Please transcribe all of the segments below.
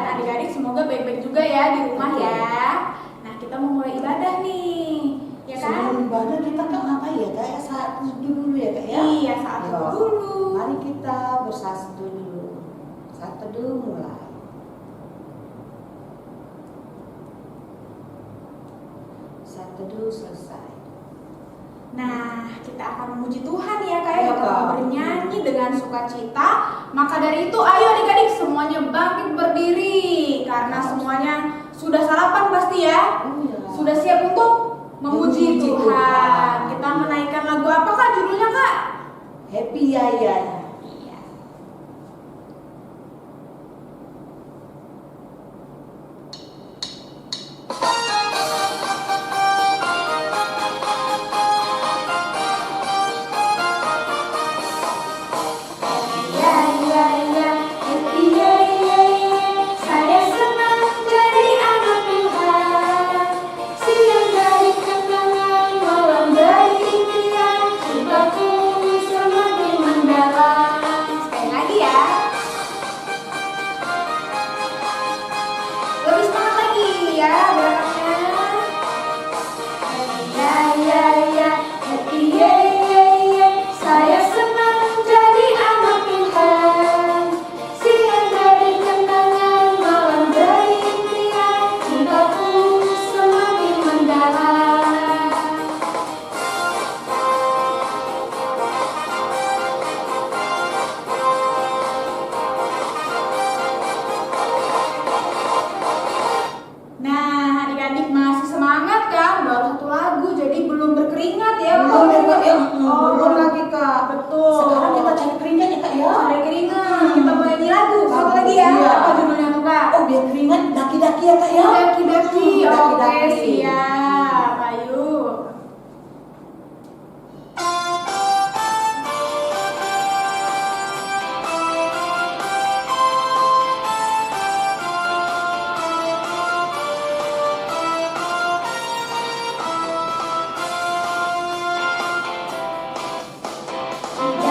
dan adik-adik semoga baik-baik juga ya di rumah ya. Nah, kita mau mulai ibadah nih, ya kan? Sebelum ibadah kita kan ngapain ya kak? Saat teduh dulu ya kak ya? Iya, saat teduh dulu. Mari kita bersaat teduh dulu. Saat teduh mulai. Saat teduh selesai. Nah, kita akan memuji Tuhan ya Kak, Iya, kita Kak. bernyanyi dengan sukacita. Maka dari itu, ayo adik-adik semuanya bangkit berdiri, karena semuanya sudah sarapan pasti ya. Iya. Sudah siap untuk memuji Memuji Tuhan. Tuhan. Kita menaikkan lagu apa Kak judulnya Kak? Happy ya ya. Iya. Saya senang jadi anak Tuhan. Siang dari kenangan, malam dari impian, cintaku semakin mendalam. Sekali lagi ya. Lebih semangat lagi ya belakangnya. Happy yeah. Saya senang jadi anak Tuhan. Siang dari kenangan, malam dari impian, cintaku semakin mendalam. Nah, adik-adik masih semangat kan? Baru satu lagu, jadi belum berkeringat ya. Belum ya kak ya? Oh, Belum lagi kak. Betul. Sekarang kita cari keringat ya kak ya? Cari keringat. Kita mau nyanyi lagu. Satu lagi ya. Iya. Apa judulnya tuh Kak? Oh biar keringat daki-daki ya kak ya? Daki-daki. Oke, Daki-daki. siap. Ayo.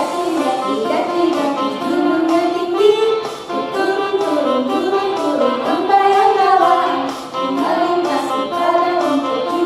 Daki, gunungnya tinggi, turun, membayang bawah, melintasi padang untuk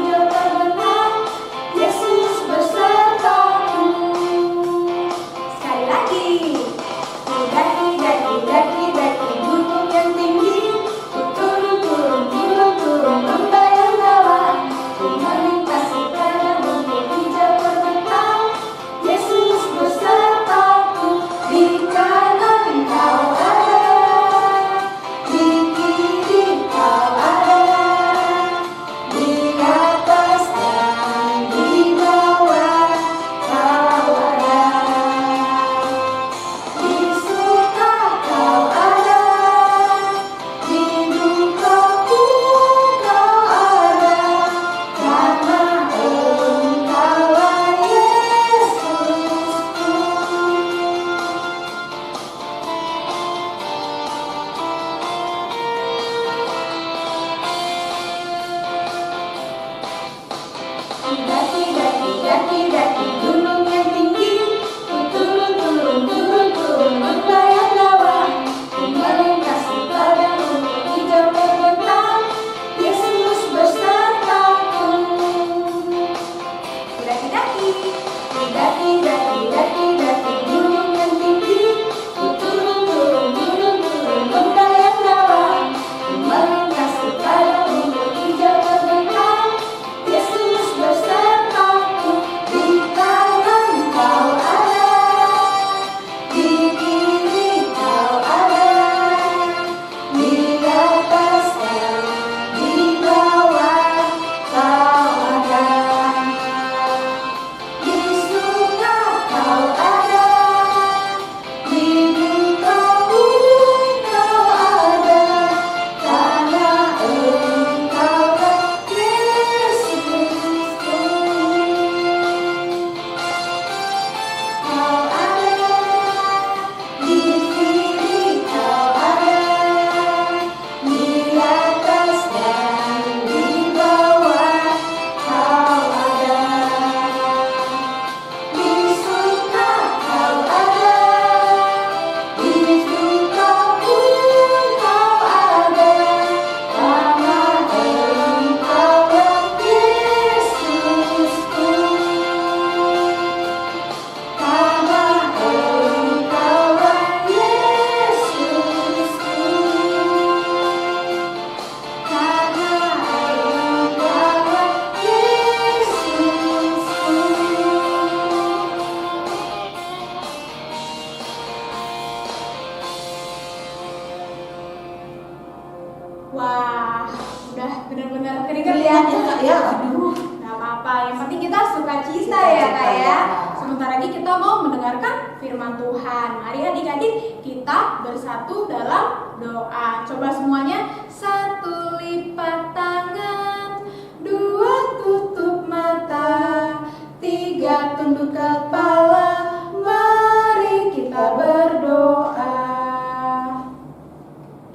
Wah, udah benar-benar keringat Iya ya Kak ya, aduh. Gak apa-apa, yang penting kita sukacita ya Kak ya. Sebentar lagi kita mau mendengarkan firman Tuhan. Mari adik-adik kita bersatu dalam doa. Coba semuanya, satu lipat tangan, dua tutup mata, tiga tunduk kepala, mari kita berdoa.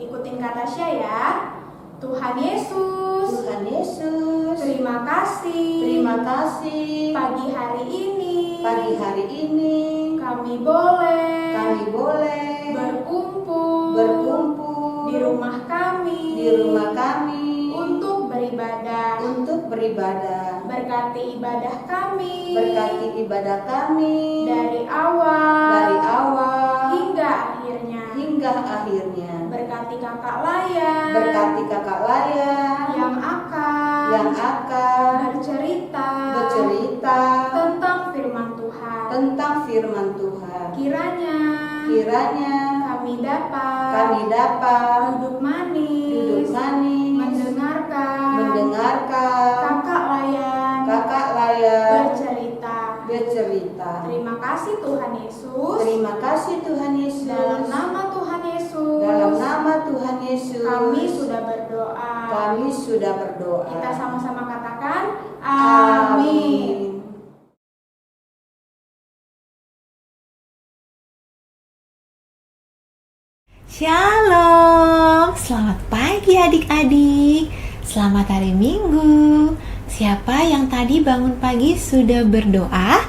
Ikutin kata Tasya ya. Tuhan Yesus, Tuhan Yesus, terima kasih. terima kasih. Pagi hari ini, Pagi hari ini kami boleh berkumpul di rumah kami untuk beribadah. Berkati ibadah kami dari awal hingga akhirnya. Berkati kakak Layan yang akan bercerita tentang firman Tuhan. Kiranya kami dapat duduk manis mendengarkan kakak Layan bercerita. Terima kasih Tuhan Yesus. Terima kasih Tuhan Yesus. Dalam nama Tuhan Yesus. Dalam nama Tuhan Yesus. Kami sudah berdoa. Kita sama-sama katakan amin. Shalom, selamat pagi adik-adik. Selamat hari Minggu. Siapa yang tadi bangun pagi sudah berdoa?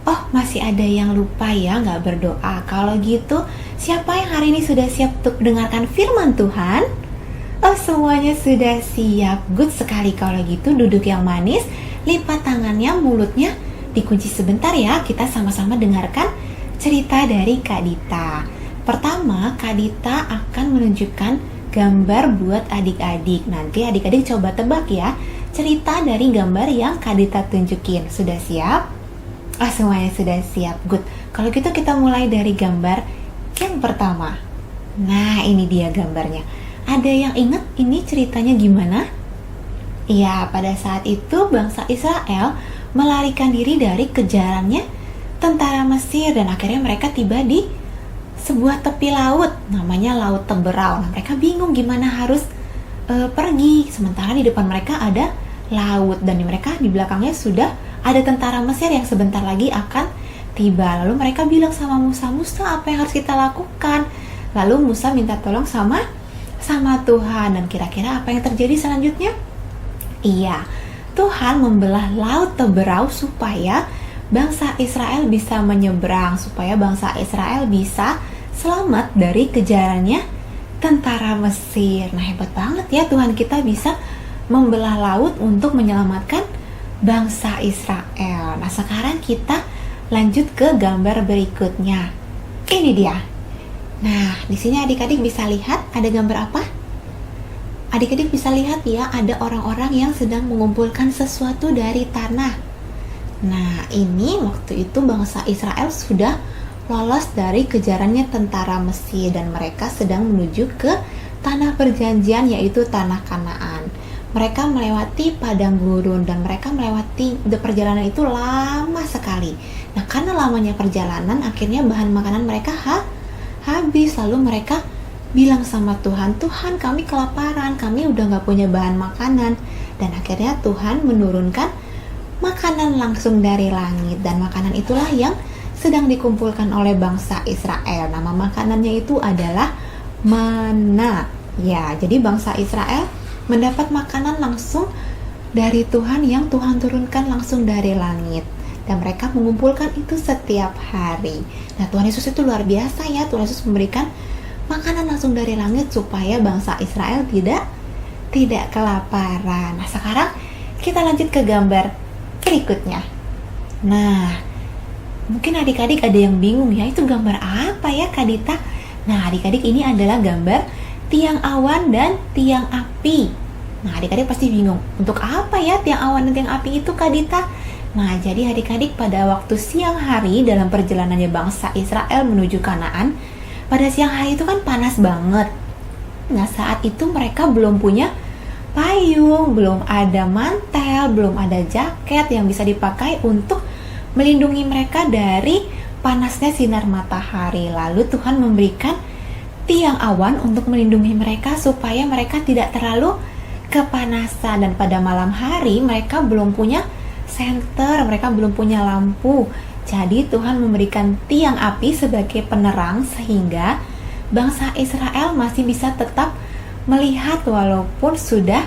Oh, masih ada yang lupa ya nggak berdoa. Kalau gitu, siapa yang hari ini sudah siap untuk mendengarkan firman Tuhan? Oh, semuanya sudah siap. Good sekali kalau gitu, duduk yang manis, lipat tangannya, mulutnya dikunci sebentar ya. Kita sama-sama dengarkan cerita dari Kak Dita. Pertama, Kak Dita akan menunjukkan gambar buat adik-adik. Nanti adik-adik coba tebak ya, cerita dari gambar yang Kak Dita tunjukin. Sudah siap? Oh, semuanya sudah siap. Good. Kalau gitu kita mulai dari gambar yang pertama. Nah, ini dia gambarnya. Ada yang ingat ini ceritanya gimana? Iya, pada saat itu bangsa Israel melarikan diri dari kejarannya tentara Mesir dan akhirnya mereka tiba di sebuah tepi laut, namanya Laut Teberau. Nah, mereka bingung gimana harus pergi, sementara di depan mereka ada laut dan mereka di belakangnya sudah ada tentara Mesir yang sebentar lagi akan tiba. Lalu mereka bilang sama Musa, "Musa, apa yang harus kita lakukan?" Lalu Musa minta tolong sama Tuhan. Dan kira-kira apa yang terjadi selanjutnya? Iya, Tuhan membelah Laut Teberau supaya bangsa Israel bisa menyeberang, supaya bangsa Israel bisa selamat dari kejarannya tentara Mesir. Nah, hebat banget ya Tuhan kita bisa membelah laut untuk menyelamatkan bangsa Israel. Nah, sekarang kita lanjut ke gambar berikutnya. Ini dia. Nah, di sini adik-adik bisa lihat ada gambar apa? Adik-adik bisa lihat ya, ada orang-orang yang sedang mengumpulkan sesuatu dari tanah. Nah, ini waktu itu bangsa Israel sudah lolos dari kejarannya tentara Mesir dan mereka sedang menuju ke tanah perjanjian, yaitu tanah Kanaan. Mereka melewati padang gurun dan mereka melewati perjalanan itu lama sekali. Nah, karena lamanya perjalanan, akhirnya bahan makanan mereka habis. Lalu mereka bilang sama Tuhan, "Tuhan, kami kelaparan, kami udah gak punya bahan makanan." Dan akhirnya Tuhan menurunkan makanan langsung dari langit, dan makanan itulah yang sedang dikumpulkan oleh bangsa Israel. Nama makanannya itu adalah mana. Ya, jadi bangsa Israel mendapat makanan langsung dari Tuhan yang Tuhan turunkan langsung dari langit. Dan mereka mengumpulkan itu setiap hari. Nah, Tuhan Yesus itu luar biasa ya. Tuhan Yesus memberikan makanan langsung dari langit supaya bangsa Israel tidak kelaparan. Nah, sekarang kita lanjut ke gambar berikutnya. Nah, mungkin adik-adik ada yang bingung ya, itu gambar apa ya Kak Dita? Nah, adik-adik, ini adalah gambar tiang awan dan tiang api. Nah, adik-adik pasti bingung, untuk apa ya tiang awan dan tiang api itu Kak Dita? Nah, jadi adik-adik pada waktu siang hari dalam perjalanannya bangsa Israel menuju Kanaan, pada siang hari itu kan panas banget. Nah, saat itu mereka belum punya payung, belum ada mantel, belum ada jaket yang bisa dipakai untuk melindungi mereka dari panasnya sinar matahari. Lalu Tuhan memberikan tiang awan untuk melindungi mereka supaya mereka tidak terlalu kepanasan. Dan pada malam hari mereka belum punya senter, mereka belum punya lampu. Jadi Tuhan memberikan tiang api sebagai penerang sehingga bangsa Israel masih bisa tetap melihat walaupun sudah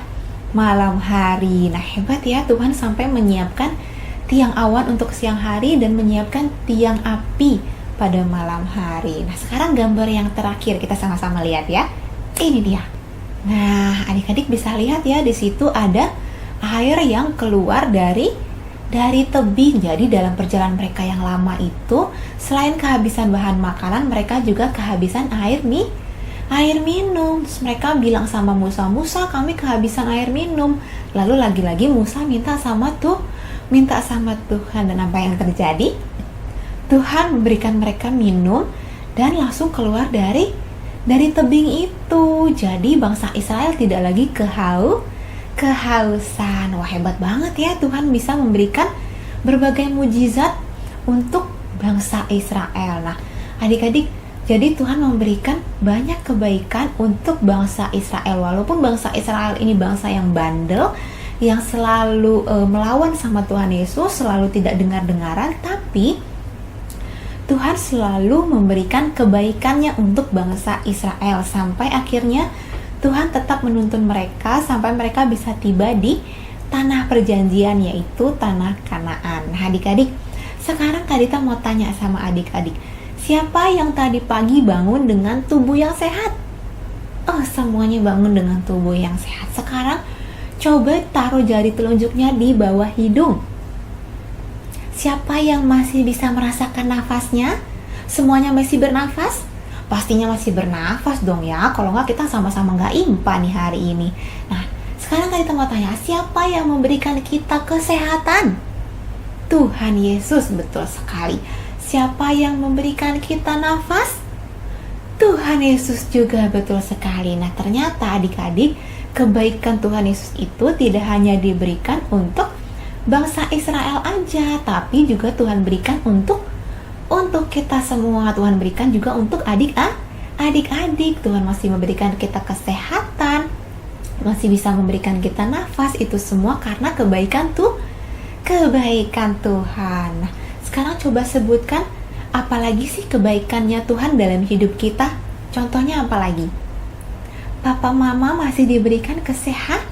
malam hari. Nah, hebat ya, Tuhan sampai menyiapkan tiang awan untuk siang hari dan menyiapkan tiang api pada malam hari. Nah, sekarang gambar yang terakhir kita sama-sama lihat ya. Ini dia. Nah, adik-adik bisa lihat ya, di situ ada air yang keluar dari tebing. Jadi dalam perjalanan mereka yang lama itu, selain kehabisan bahan makanan, mereka juga kehabisan air minum. Terus mereka bilang sama Musa, "Musa, kami kehabisan air minum." Lalu lagi-lagi Musa minta sama Tuhan. Dan apa yang terjadi? Tuhan memberikan mereka minum dan langsung keluar dari tebing itu. Jadi bangsa Israel tidak lagi kehausan. Wah, hebat banget ya, Tuhan bisa memberikan berbagai mujizat untuk bangsa Israel. Nah, adik-adik, jadi Tuhan memberikan banyak kebaikan untuk bangsa Israel. Walaupun bangsa Israel ini bangsa yang bandel, yang selalu melawan sama Tuhan Yesus, selalu tidak dengar-dengaran, tapi Tuhan selalu memberikan kebaikannya untuk bangsa Israel sampai akhirnya Tuhan tetap menuntun mereka sampai mereka bisa tiba di tanah perjanjian, yaitu tanah Kanaan. Nah, adik-adik, sekarang Kak Dita mau tanya sama adik-adik, siapa yang tadi pagi bangun dengan tubuh yang sehat? Oh, semuanya bangun dengan tubuh yang sehat. Sekarang coba taruh jari telunjuknya di bawah hidung. Siapa yang masih bisa merasakan nafasnya? Semuanya masih bernafas? Pastinya masih bernafas dong ya. Kalau nggak kita sama-sama nggak impa nih hari ini. Nah, sekarang kita mau tanya, siapa yang memberikan kita kesehatan? Tuhan Yesus, betul sekali. Siapa yang memberikan kita nafas? Tuhan Yesus juga, betul sekali. Nah, ternyata adik-adik, kebaikan Tuhan Yesus itu tidak hanya diberikan untuk bangsa Israel aja, tapi juga Tuhan berikan untuk kita semua. Tuhan berikan juga untuk adik-adik. Tuhan masih memberikan kita kesehatan, masih bisa memberikan kita nafas. Itu semua karena kebaikan Tuhan. Nah, sekarang coba sebutkan apalagi sih kebaikannya Tuhan dalam hidup kita. Contohnya apalagi? Papa mama masih diberikan kesehatan.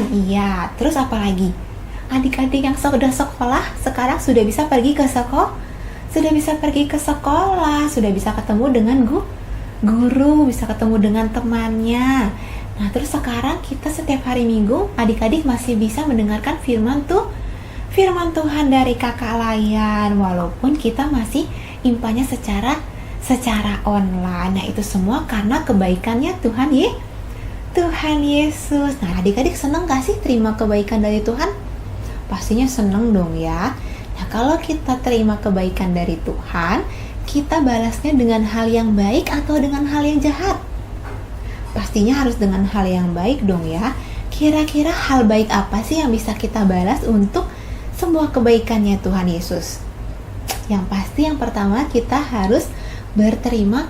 Iya, terus apalagi? Adik-adik yang sudah sekolah sekarang sudah bisa pergi ke sekolah, sudah bisa ketemu dengan guru, bisa ketemu dengan temannya. Nah, terus sekarang kita setiap hari Minggu adik-adik masih bisa mendengarkan firman Tuhan dari kakak layar, walaupun kita masih impanya secara online. Nah, itu semua karena kebaikannya Tuhan Yesus. Nah, adik-adik seneng gak sih terima kebaikan dari Tuhan? Pastinya seneng dong ya. Nah, kalau kita terima kebaikan dari Tuhan, kita balasnya dengan hal yang baik atau dengan hal yang jahat? Pastinya harus dengan hal yang baik dong ya. Kira-kira hal baik apa sih yang bisa kita balas untuk semua kebaikannya Tuhan Yesus? Yang pasti yang pertama kita harus berterima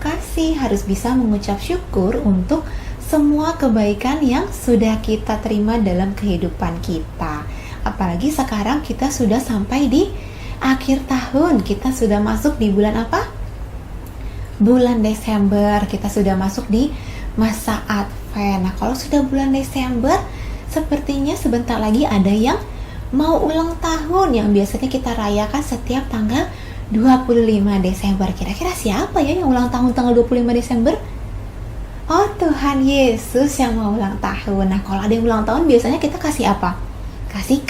kasih, harus bisa mengucap syukur untuk semua kebaikan yang sudah kita terima dalam kehidupan kita. Apalagi sekarang kita sudah sampai di akhir tahun. Kita sudah masuk di bulan apa? Bulan Desember. Kita sudah masuk di masa Advent. Nah, kalau sudah bulan Desember, sepertinya sebentar lagi ada yang mau ulang tahun yang biasanya kita rayakan setiap tanggal 25 Desember. Kira-kira siapa ya yang ulang tahun tanggal 25 Desember? Oh, Tuhan Yesus yang mau ulang tahun. Nah, kalau ada yang ulang tahun biasanya kita kasih apa? Kasih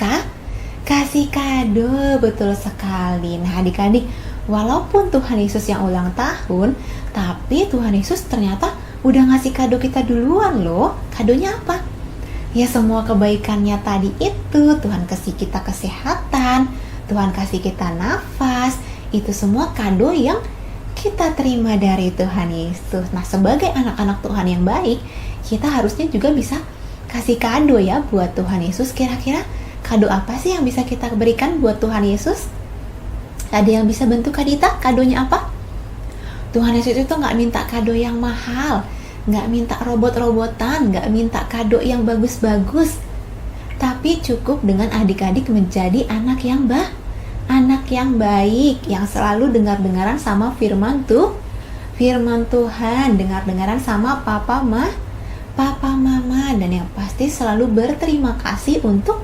kado, betul sekali. Nah, adik-adik, walaupun Tuhan Yesus yang ulang tahun, tapi Tuhan Yesus ternyata udah ngasih kado kita duluan loh. Kadonya apa? Ya, semua kebaikannya tadi itu. Tuhan kasih kita kesehatan, Tuhan kasih kita nafas. Itu semua kado yang kita terima dari Tuhan Yesus. Nah, sebagai anak-anak Tuhan yang baik, kita harusnya juga bisa kasih kado ya buat Tuhan Yesus. Kira-kira kado apa sih yang bisa kita berikan buat Tuhan Yesus? Ada yang bisa bantu Kak Dita? Kadonya apa? Tuhan Yesus itu nggak minta kado yang mahal, nggak minta robot-robotan, nggak minta kado yang bagus-bagus, tapi cukup dengan adik-adik menjadi anak yang baik, yang selalu dengar-dengaran sama firman Tuhan, dengar-dengaran sama papa mama, dan yang pasti selalu berterima kasih untuk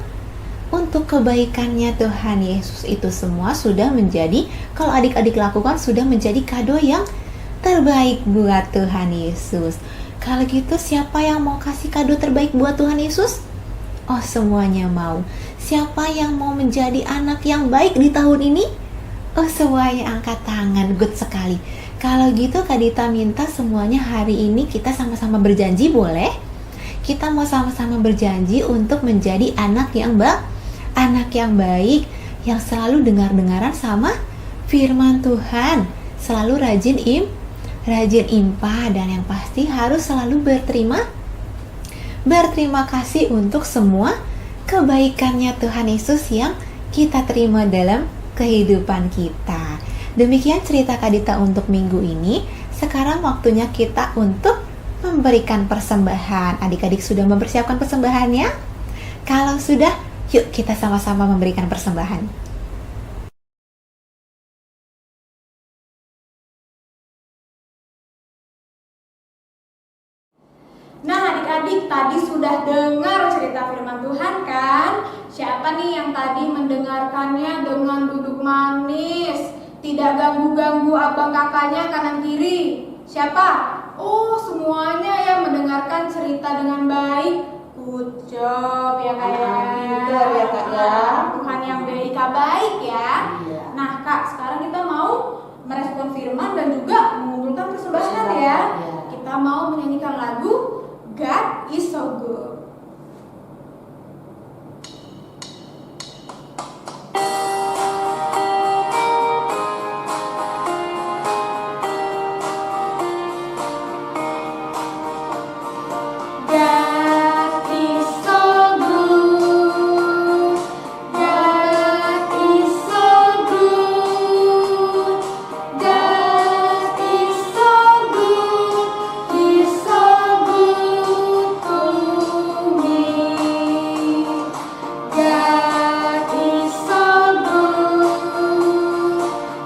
kebaikannya Tuhan Yesus. Itu semua sudah menjadi, kalau adik-adik lakukan, sudah menjadi kado yang terbaik buat Tuhan Yesus. Kalau gitu, siapa yang mau kasih kado terbaik buat Tuhan Yesus? Oh, semuanya mau. Siapa yang mau menjadi anak yang baik di tahun ini? Oh, semuanya angkat tangan. Good sekali. Kalau gitu Kak Dita minta semuanya hari ini kita sama-sama berjanji, boleh? Kita mau sama-sama berjanji untuk menjadi anak yang baik, yang selalu dengar-dengaran sama firman Tuhan, selalu rajin impah, dan yang pasti harus selalu berterima kasih untuk semua kebaikannya Tuhan Yesus yang kita terima dalam kehidupan kita. Demikian cerita Kak Dita untuk minggu ini. Sekarang waktunya kita untuk memberikan persembahan. Adik-adik sudah mempersiapkan persembahannya? Kalau sudah, yuk kita sama-sama memberikan persembahan. Nah, adik-adik tadi sudah dengar cerita firman Tuhan kan? Siapa nih yang tadi mendengarkannya dengan duduk manis, tidak ganggu-ganggu abang kakaknya kanan kiri? Siapa? Oh, semuanya yang mendengarkan cerita dengan baik. Good job ya Kak ya. Pintar ya Kak ya. Tuhan yang baik ya. Iya. Nah Kak, sekarang kita mau merespon firman dan juga mengumpulkan persembahan ya. Iya. Kita mau menyanyikan lagu God is so good. God is so good. God is so good. God is so good. He's so good to me. God is so good.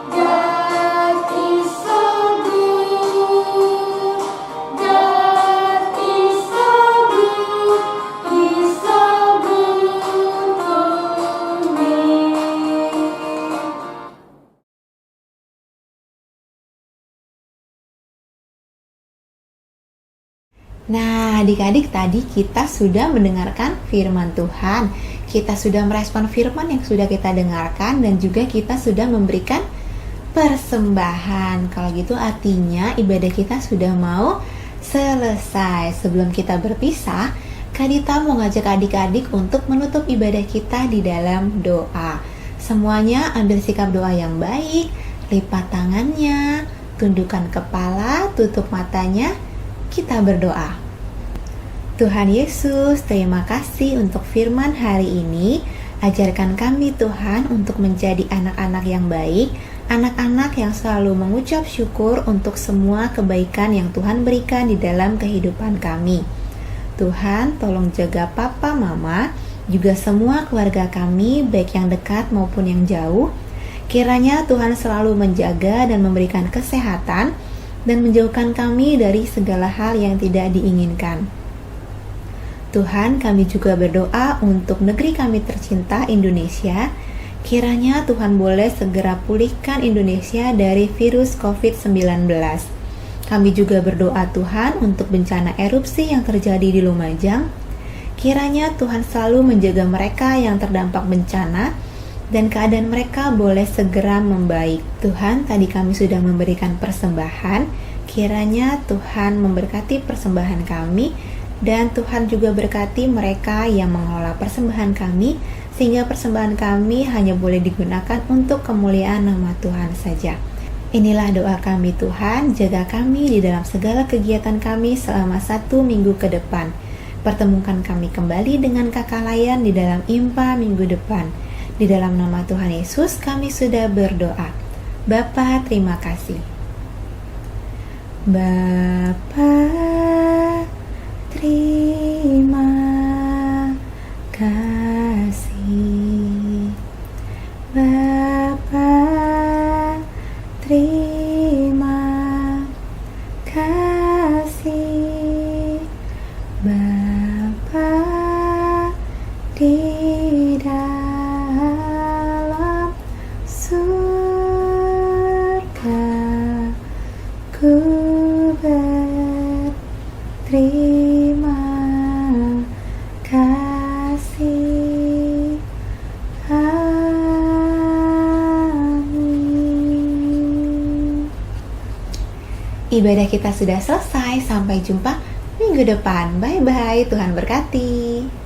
God is so good. God is so good. He's so good to me. Nah, adik-adik tadi kita sudah mendengarkan firman Tuhan. Kita sudah merespon firman yang sudah kita dengarkan dan juga kita sudah memberikan persembahan. Kalau gitu artinya ibadah kita sudah mau selesai. Sebelum kita berpisah, Kak Dita mau ngajak adik-adik untuk menutup ibadah kita di dalam doa. Semuanya ambil sikap doa yang baik, lipat tangannya, tundukkan kepala, tutup matanya. Kita berdoa. Tuhan Yesus, terima kasih untuk firman hari ini. Ajarkan kami Tuhan untuk menjadi anak-anak yang baik, anak-anak yang selalu mengucap syukur untuk semua kebaikan yang Tuhan berikan di dalam kehidupan kami. Tuhan, tolong jaga papa, mama, juga semua keluarga kami, baik yang dekat maupun yang jauh. Kiranya Tuhan selalu menjaga dan memberikan kesehatan dan menjauhkan kami dari segala hal yang tidak diinginkan. Tuhan, kami juga berdoa untuk negeri kami tercinta Indonesia. Kiranya Tuhan boleh segera pulihkan Indonesia dari virus COVID-19. Kami juga berdoa Tuhan untuk bencana erupsi yang terjadi di Lumajang. Kiranya Tuhan selalu menjaga mereka yang terdampak bencana dan keadaan mereka boleh segera membaik. Tuhan, tadi kami sudah memberikan persembahan. Kiranya Tuhan memberkati persembahan kami dan Tuhan juga berkati mereka yang mengelola persembahan kami, sehingga persembahan kami hanya boleh digunakan untuk kemuliaan nama Tuhan saja. Inilah doa kami Tuhan, jaga kami di dalam segala kegiatan kami selama 1 minggu ke depan. Pertemukan kami kembali dengan Kakak Layan di dalam IMPA minggu depan. Di dalam nama Tuhan Yesus kami sudah berdoa. Bapa, terima kasih. Bapa, terima kasih. Bapa, terima kasih. Bapa di dalam surga, ku berterima kasih. Amin. Ibadah kita sudah selesai. Sampai jumpa minggu depan. Bye-bye. Tuhan berkati.